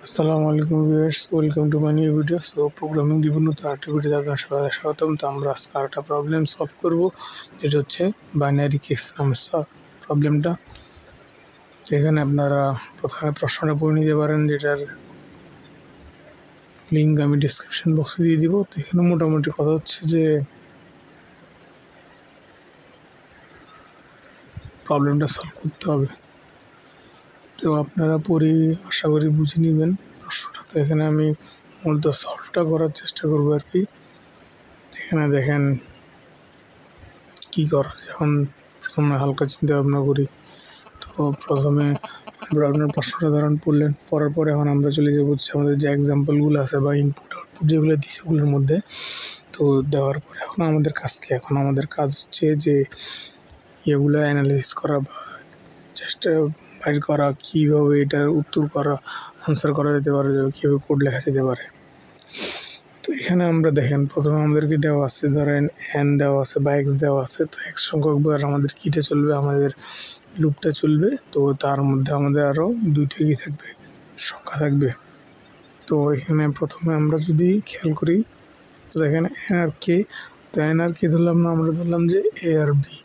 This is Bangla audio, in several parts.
আসসালামু আলাইকুম viewers, welcome to my new video. So programming বিভিন্ন অ্যাক্টিভিটিতে আপনার সবাই স্বাগতম। তো আমরা আজকে একটা প্রবলেম সলভ করব, যেটা হচ্ছে বাইনারি কেস নামের প্রবলেমটা। এখানে আপনারা প্রথমে প্রশ্নটা পড়ে নিতে পারেন, যেটার লিঙ্ক আমি ডিসক্রিপশন বক্সে দিয়ে দিব। তো এখানে মোটামুটি কথা হচ্ছে যে প্রবলেমটা সলভ করতে হবে। তো আপনারা পড়ে আশা করি বুঝে নেবেন প্রশ্নটা। তো এখানে আমি মূলত সলভটা করার চেষ্টা করবো আর কি। এখানে দেখেন কী করা, এখন প্রথমে হালকা চিন্তা ভাবনা করি। তো প্রথমে আমরা আপনার প্রশ্নটা পড়লেন, পড়ার পরে এখন আমরা চলে যাবো হচ্ছে আমাদের যে এক্সাম্পলগুলো আছে বা ইনপুট আউটপুট যেগুলো দিচ্ছে ওগুলোর মধ্যে। তো দেওয়ার পরে এখন আমাদের কাজ কি? এখন আমাদের কাজ হচ্ছে যে এগুলো অ্যানালাইসিস করা বা চেষ্টা বাইর করা, কীভাবে এটার উত্তর করা, আনসার করা যেতে পারে, কীভাবে কোড লেখা যেতে পারে। তো এখানে আমরা দেখেন প্রথমে আমাদেরকে দেওয়া আছে, ধরেন এন দেওয়া আছে বা এক্স দেওয়া আছে। তো এক সংখ্যকবার আমাদের কিটা চলবে, আমাদের লুপটা চলবে। তো তার মধ্যে আমাদের আরও দুইটা কি থাকবে, সংখ্যা থাকবে। তো এখানে প্রথমে আমরা যদি খেয়াল করি, তো দেখেন এন আর কে। তো এন আর কে ধরলাম না, আমরা ধরলাম যে এ আর বি,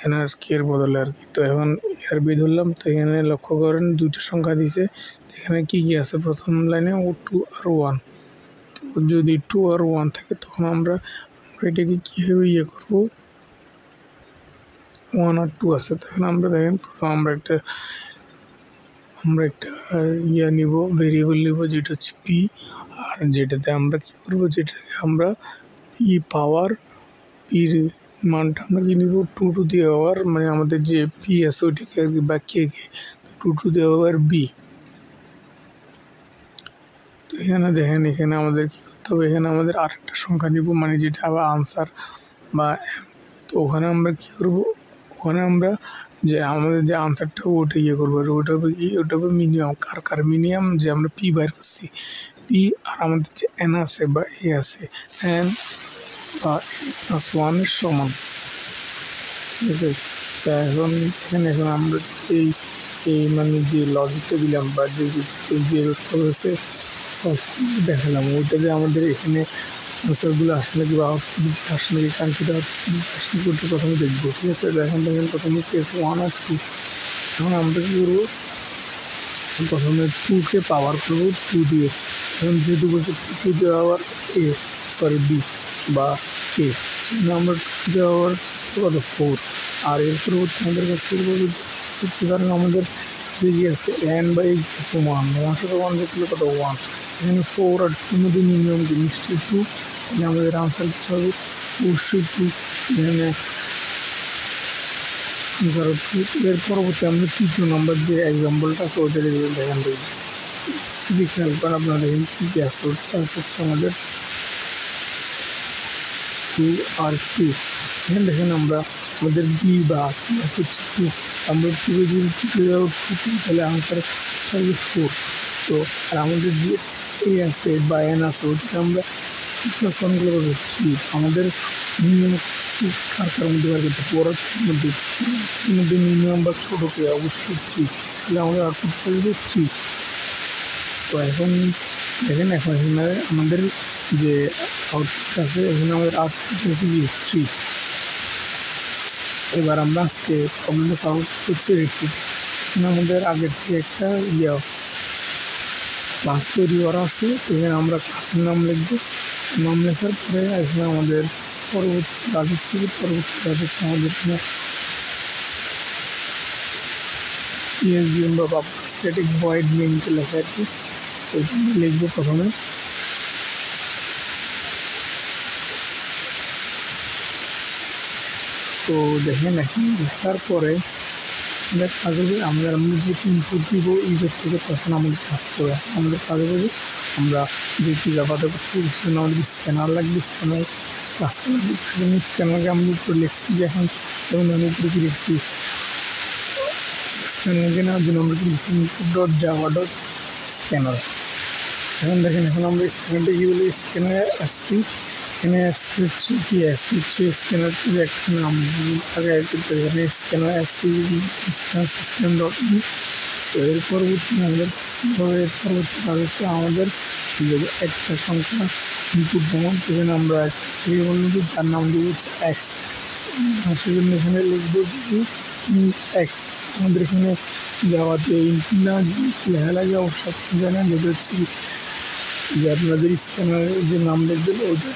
এন আর কে এর বদলে আর কি। তো এখন এ আর বি ধরলাম। তো এখানে লক্ষ্য করেন দুইটা সংখ্যা দিছে। এখানে কি কি আছে? প্রথম লাইনে ও 2 আর 1। তো যদি 2 আর 1 থাকে তখন আমরা এটাকে কীভাবে করবো, 1 আর 2 আছে। তখন আমরা দেখেন প্রথম আমরা একটা নিব, ভেরিয়েবল নিব, যেটা হচ্ছে পি। আর যেটাতে আমরা কি করব, যেটাকে আমরা পি পাওয়ার, পির মানটা আমরা কি নিব, 2 টু দি পাওয়ার, মানে আমাদের যে পি আছে ওইটাকে আর কি, বা কে 2 টু দি পাওয়ার বি। তো এখানে দেখেন এখানে আমাদের কি করতে হবে, এখানে আমাদের আরেকটা সংখ্যা নিব, মানে যেটা আবার আনসার বা। তো ওখানে আমরা কি করব, ওখানে আমরা যে আমাদের যে আনসারটা ওটা করবো, ওটা হবে কি, ওটা হবে মিনিমাম। কার মিনিমাম, যে আমরা পি বাইর করছি, পি। আর আমাদের যে এন আছে বা এ আছে, এন বা +1 এর সমান, ঠিক আছে। তা এখন আমরা এই মানে যে লজিকটা দিলাম বা যে হচ্ছে সলভ দেখালাম, ওইটাতে আমাদের এখানে আনসারগুলো আসলে কি বা আউটপুট আসলে কি কাঙ্ক্ষিত আসলে করতে প্রথমে দেখবো, ঠিক আছে। এখন দেখেন প্রথমে কেস 1 আর 2। এখন আমরা কী করবো, প্রথমে 2কে পাওয়ার করবো 2 দিয়ে। এখন যেহেতু বলছে 2 টু দি পাওয়ার বি বা কে, আমরা 2 টু দি পাওয়ার কত 4। আর এর পরবর্তী আমাদের কাছে হচ্ছে, কারণ আমাদের যে আছে এন বা এই আছে 1 সাথে 1 দেখলে কত 1। এখানে 4 আর 2 মধ্যে মিনিমাম কি নিশ্চয়ই 2। তাহলে আমাদের আনসার কী হবে, অবশ্যই 2। এখানে আনসার 2। এর পরবর্তী আমরা 3 নম্বর যে এক্সাম্পলটা আছে ওইটা দেখেন যদি খেয়াল করেন আপনারা দেখেন কী কী আছে। ওটা হচ্ছে আমাদের 2 আর 2। এখানে দেখেন আমরা আমাদের বি বা হচ্ছে 2, আমরা 2 যদি 2 তাহলে আনসার হবে 4। তো আর আমাদের যে এ আছে বা এন আছে ওইটা আমরা +1 করবো 3। আমাদের মিনিমাম কার মধ্যে বার করতে, পড়ার মধ্যে মিনিমাম বা ছোটোকে অবশ্যই 3। তাহলে আমাদের আউটপুট করবে 3। তো এখন দেখেন এখানে আমাদের যে আউটপুট আছে, এখানে আমাদের আউটপুট আছে কি 3। এবার আমরা আজকে প্রবলেমটা সলভ করছি রিপিট। এখানে আমাদের আগের থেকে একটা ক্লাস তৈরি করা আছে। এখানে আমরা ক্লাসের নাম লিখবো, নাম লেখার পরে এখানে আমাদের পরবর্তী কাজ হচ্ছে আমাদের এখানে বা স্ট্যাটিক ভয়েড মেইনকে লেখা আর কি। লিখবো প্রথমে। তো দেখেন এখন লেখার পরে আমাদের কাজ হবে, আমরা যে ইনপুট দিব ইউজার থেকে, তখন আমাদের কাজ করে আমাদের কাজ হবে আমরা যে জাভাতে করতে আমাদের স্ক্যানার লাগবে, স্ক্যানার কাজটা লাগবে। স্ক্যানারকে আমরা উপরে লিখছি, যে এখন যেমন আমি উপরে কি লিখছি, স্ক্যানারকে নেওয়ার জন্য আমরা কি লিখছি, input.java.scanner। এখন দেখেন এখন আমরা স্ক্যানারটা কি বলি, স্ক্যানারে আসছি। এখানে হচ্ছে কি আসছে, হচ্ছে স্ক্যানার যে একটা নাম আগে এখানে স্ক্যানার আসছি, স্ক্যানার সিস্টেম.ই। এর পরবর্তী আমাদের এর পরবর্তী কাজ হচ্ছে আমাদের একটা সংখ্যা ইনপুট দেবো, সেখানে আমরা একটা ভেরিয়েবল নেব যার নাম দেবো হচ্ছে এক্স। সেজন্য এখানে লিখবো যে এক্স। আমাদের এখানে যাওয়াতে ইনপুট না লেখা লাগে অবশ্যই আপনি জানেন, যেটা হচ্ছে যে আপনাদের স্ক্যানারের যে নাম দেখবেন ওইটা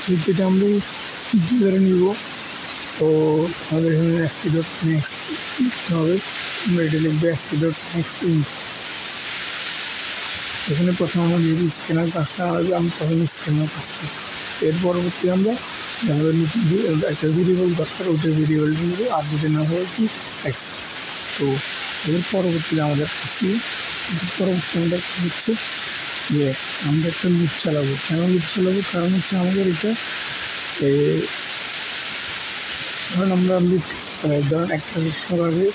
সেটা আমরা ধরে নিব। তো আমাদের এখানে এসসি ডট নেক্সট লিখতে হবে, আমরা এটা লিখবো এসসি ডট নেক্সট ইন। এখানে প্রথম আমরা যদি স্ক্যানার কাজটা হবে, আমি প্রথমে স্ক্যানার কাজটা, এর পরবর্তী আমরা আমাদের একটা ভেরিয়েবল দরকার, ওইটা ভেরিয়েবল নেব, আর যেটা না হবে কি এক্স। তো এর পরবর্তীতে আমাদের কাছে পরবর্তী আমাদের হচ্ছে যে আমরা একটা লুপ চালাবো। কেন লুপ চালাবো? কারণ হচ্ছে আমাদের এটা ধরুন আমরা লুপ চালাই, ধরুন একটা সকালে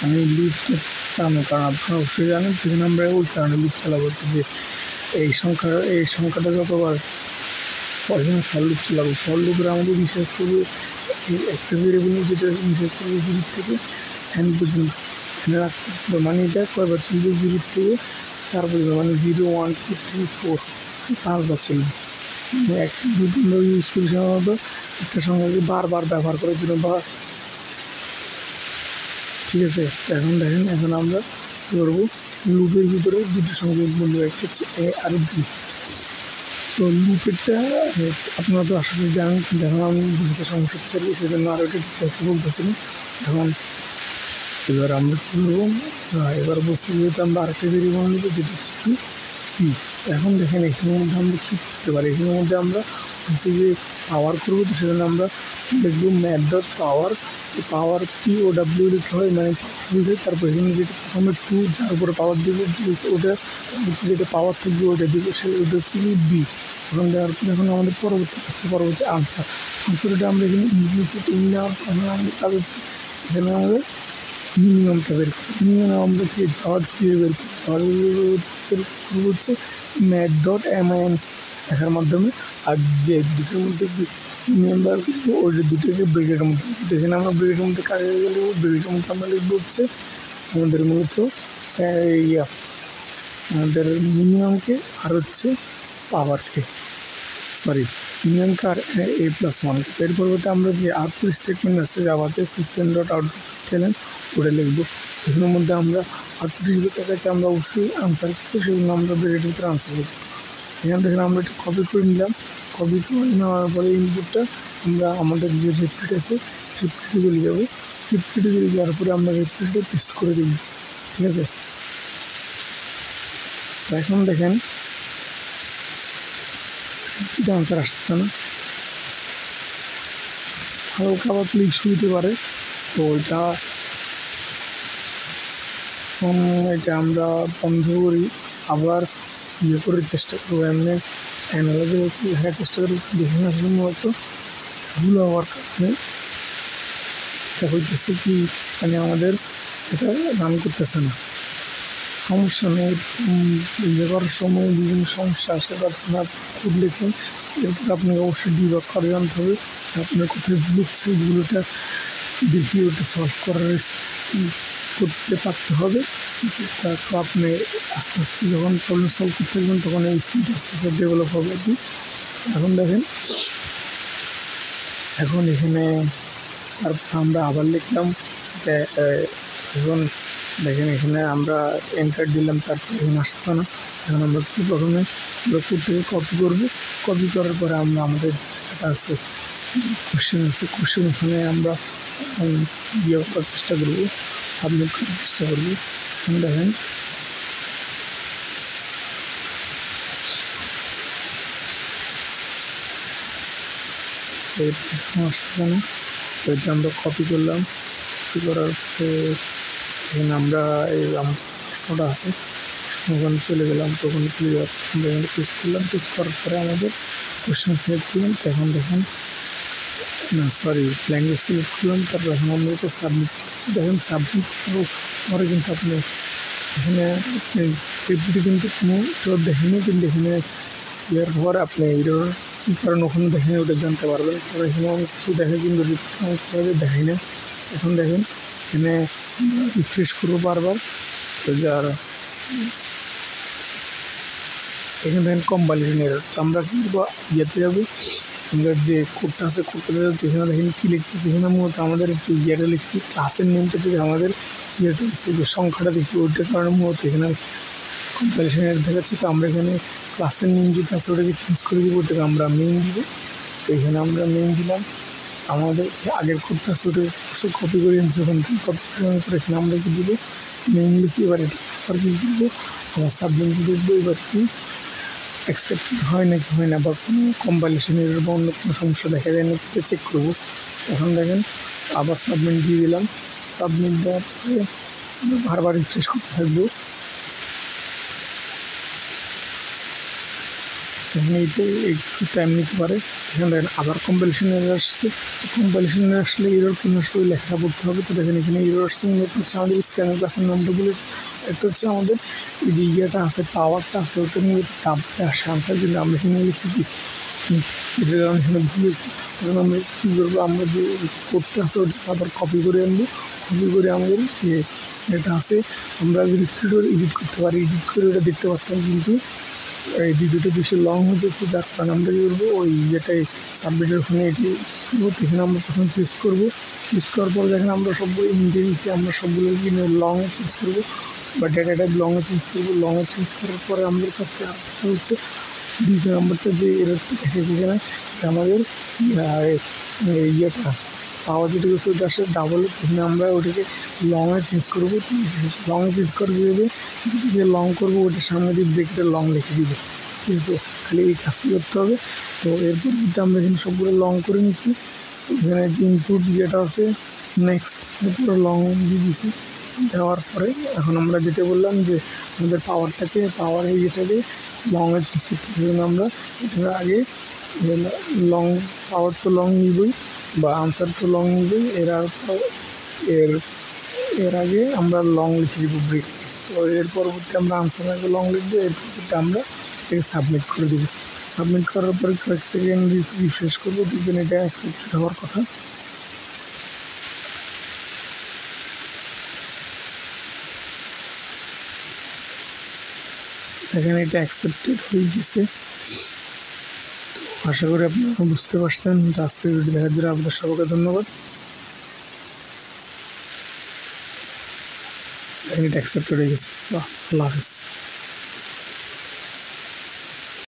আমি লুপটা চালানো, কারণ আপনারা অবশ্যই জানেন সেখানে আমরা ওই কারণে লুপ চালাবো যে এই সংখ্যাটা যতবার পরে ফল লুপ চালাবো। ফল লুপের আমাদের বিশেষ করে একটা ভেরিয়েবল যেটা বিশেষ করে 0 থেকে n পর্যন্ত এখানে রাখতে হবে, মানে এটা কয়বার চলবে 0 থেকে 4 পর্যন্ত, মানে 0 1 2 3 4 5বার চলবে। একটা লুপ আমরা ইউজ করি সাধারণত একটা সংখ্যাকে বারবার ব্যবহার করার জন্য ঠিক আছে। এখন দেখেন, এখন আমরা কী করবো, লুপের ভিতরে দুটো সংখ্যা বলবো, একটা হচ্ছে এ আর বি। তো লুপেরটা আপনারা তো আশা করি জানেন, কিন্তু এখন আমি বুঝতে সমস্যা হচ্ছে সেজন্য আরও একটা ডিটেলসে বলতেছি না। এখন এবার আমরা কী করবো, এবার বলছি যেহেতু আমরা আরেকটা ভেরিয়েবল নেবো যেটা হচ্ছে কি পি। এখন দেখেন এখানের মধ্যে আমরা কী করতে পারি, এখানের মধ্যে আমরা হচ্ছে যে পাওয়ার করবো, তো সেজন্য আমরা দেখবো math dot power P O W লিখতে হয়, মানে বুঝে তারপর এখানে যেটা প্রথমে 2 যার উপরে পাওয়ার দেবো ওটা হচ্ছে যেটা পাওয়ার থাকবে ওটা দেবো, ওটা হচ্ছে কি বি। এখন দেওয়ার পর এখন আমাদের পরবর্তী আনসারটা আমরা এখানে ইংলিশে নেওয়ার পরে আমাদের কাজ হচ্ছে এখানে আমাদের মিনিমামটা বের করি। মিনিমাম আমরা কি যাওয়ার ফিরে বের করবো হচ্ছে ম্যাথ ডট এমআইএন লেখার মাধ্যমে, আর যে দুটোর মধ্যে মিনিমাম বার করবো ওই দুটোকে ব্রেকেটের মধ্যে, দেখেন আমরা ব্রেকেটের মধ্যে কাজে গেলে ব্রেকেটের মধ্যে আমরা লিখবো হচ্ছে আমাদের মূলত আমাদের মিনিমামকে আর হচ্ছে পাওয়ারকে, মিনিমামকে আর a+1। এর পরবর্তী আমরা যে আউটপুট স্টেটমেন্ট আছে যাওয়াতে সিস্টেম ডট আউটপুট টেলেন ওটা লিখবো। এখানের মধ্যে আমরা আউটপুট হিসেবে দেখাচ্ছি আমরা অবশ্যই আনসার করবো, সেগুলো আমরা ব্রেকেটের ভিতরে আনসার করবো। এখান থেকে আমরা এটা কপি করে নিলাম, কপি করে নেওয়ার পরে ইনপুটটা আমরা আমাদের যে রেপ্লিট আছে রেপ্লিটে চলে যাবো, রেপ্লিটে চলে যাওয়ার পরে আমরা রেপ্লিটে পেস্ট করে দিই, ঠিক আছে। তো এখন দেখেন এটা আনসার আসতেছে না, হালকা পাতলা ইস্যু হতে পারে। তো এটা আমরা বন্ধ করি, আবার করে চেষ্টা করবো, এমনি অ্যানালগে লেখার চেষ্টা করি, দেখে আসলে মূলত ভুল হওয়ার কারণে এটা হইতেছে কি, মানে আমাদের এটা রান করতেছে না। সমস্যা নেই, ইয়ে করার সময় বিভিন্ন সমস্যা আসে বা আপনার কোড লেখেন, এরপর আপনাকে অবশ্যই ডিবাগ করে জানতে হবে আপনার কোথায় ভুল হচ্ছে, ভুলটা দেখি ওটা সলভ করতে পারতে হবে। যেটা তো আপনি আস্তে আস্তে যখন প্রবলেম সলভ করতে থাকবেন তখন এই স্কিলটা আস্তে আস্তে ডেভেলপ হবে আর কি। এখন দেখেন, এখন এখানে আমরা আবার লিখলাম, এখন দেখেন এখানে আমরা এন্টার দিলাম, তারপর এখানে আসছে না। এখন আমরা প্রথমে আমরা কোড থেকে কপি করবো, কপি করার পরে আমরা আমাদের যেটা আছে কোশ্চেন ওখানে আমরা ইয়ে করার চেষ্টা করবো, সাবমিট করার চেষ্টা করবো। এখন দেখেন আসছে না, তো এটা আমরা কপি করলাম, কপি করার পরে এখানে আমরা এই আমার প্রশ্নটা আছে ওখানে চলে গেলাম, তখন চলে যাওয়ার আমরা এখানে পেস্ট করলাম, পেস্ট করার পরে আমাদের কোশ্চেন সিলেক্ট করলাম। এখন দেখেন ল্যাঙ্গুয়েজ সিলেক্ট করলাম, তারপর এখন আমরা এটা সাবমিট, দেখেন সাবমিট পরে কিন্তু আপনি এখানে রিপিটে কিন্তু কোনো এরর দেখেনি, কিন্তু এখানে ইয়ার পর আপনি এরর কী কারণ ওখানে দেখেনি ওটা জানতে পারবেন। তারপর এখানে অনেক কিছু দেখে কিন্তু রিপিট দেখাই না, এখন দেখেন এখানে রিফ্রেশ করবো বারবার, তো যার এখানে দেখেন কম্পাইলেশন এরর। তো আমরা কি করবো, ইয়েতে যাবো, আমরা যে কোডটা আছে কোডটা যাবো, এখানে দেখেন কি লিখতেছি, এখানে মূলত আমাদের হচ্ছে ইয়েটা লিখছি, ক্লাসের নেমটা থেকে আমাদের ইয়েটা হচ্ছে যে সংখ্যাটা দিচ্ছি, ওইটার কারণে মূলত এখানে কম্পাইলেশন এরর দেখাচ্ছে। তো আমরা এখানে ক্লাসের নেম যেটা আছে ওটাকে চেঞ্জ করে দিব, ওটাকে আমরা মেইন দিব। তো এখানে আমরা মেইন দিলাম, আমাদের যে আগের কোডটা আছে ওটা অবশ্যই কপি করে নিচ্ছি, ওখান থেকে কপি করে এখানে আমরা কি দিব, মেইন লিখি। এবার এটা আবার কি করবো, আমার সাবমিট দেখবো এবার কি অ্যাকসেপ্টেড হয় নাকি হয় না, বা কোনো কম্পাইলেশনের বা অন্য কোনো সমস্যা দেখা যায় নাকি চেক করবো। এখন দেখেন আবার সাবমিট দিয়ে দিলাম, সাবমিট দেওয়ার পরে বারবার রিফ্রেশ করতে থাকবো। এখানে এইটা একটু টাইম নিতে পারে। এখানে দেখেন আবার কম্পাইলেশন এরর আসছে, কম্পাইলেশন এরর আসলে এরর কেন আসছে ওই লেখাটা পড়তে হবে। তো দেখেন এখানে এরর আসছে, এটা হচ্ছে আমাদের স্ক্যানার ক্লাসের নামটা বলেছে, একটা হচ্ছে আমাদের এই যে ইয়েটা আছে পাওয়ারটা আছে ওটা নিয়ে কাপটা আসে আনসার, কিন্তু আমরা এখানে লিখছি কি এটা কারণ এখানে ভুলেছি। তখন আমরা কী করবো, আমরা যে কোডটা আছে ওটা আবার কপি করে আনবো, কপি করে আমাদের যে এটা আছে আমরা এডিট করতে পারি, এডিট করে ওটা দেখতে পারতাম, কিন্তু এই ভিডিওটা বেশি লং হয়ে যাচ্ছে, যার কারণে আমরা কী করবো ওই ইয়েটাই সাবমিটের ওখানে এটি এখানে আমরা প্রথমে পেস্ট করবো। পেস্ট করার পর দেখেন আমরা সবগুলো নিতে দিচ্ছি, আমরা সবগুলো লংয়ে চেঞ্জ করবো বা ডেটাটা লংয়ে চেঞ্জ করবো। লংয়ে চেঞ্জ করার পরে আমাদের কাছে আরেকটা হচ্ছে দ্বিতীয় নম্বরটা যে এরকম দেখেছি এখানে যে আমাদের ইয়েটা পাওয়ার যেটা হচ্ছে ওটা আসলে ডাবল, এখানে আমরা ওটাকে লংয়ে চেঞ্জ করবো। লংয়ে চেঞ্জ করে দেবে, যে লং করবো ওটার সামনে দিয়ে ব্রেকেটে লং লিখে দিবে, ঠিক আছে, খালি এই কাজটি করতে হবে। তো এরপর আমরা এখানে সবগুলো লং করে নিছি, এখানে যে ইনপুট যেটা আছে নেক্সট পুরো লং দিয়ে দিছি। দেওয়ার পরে এখন আমরা যেটা বললাম যে আমাদের পাওয়ার ইয়েটাকে লংয়ে চেঞ্জ করতে হবে, আমরা এটা আগে লং পাওয়ার তো লং নিবই বা আনসার তো লং নিবই, এর আগে আমরা লং লিখে দিব ব্রেক। তো এর পরবর্তী আমরা আনসার আগে লং লিখবো, এর পরবর্তী আমরা এটাকে সাবমিট করে দেবো। সাবমিট করার পরে কয়েক সেকেন্ড রিফ্রেশ করবো, দেখবেন এটা অ্যাকসেপ্টেড হওয়ার কথা। এখানে এটা অ্যাকসেপ্টেড হয়ে গেছে। আশা করি আপনারা বুঝতে পারছেন। আজকের ভিডিও দেখার জন্য আপনাদের সবাইকে ধন্যবাদ। এটা অ্যাকসেপ্টেড হয়ে গেছে। আল্লাহ হাফিজ।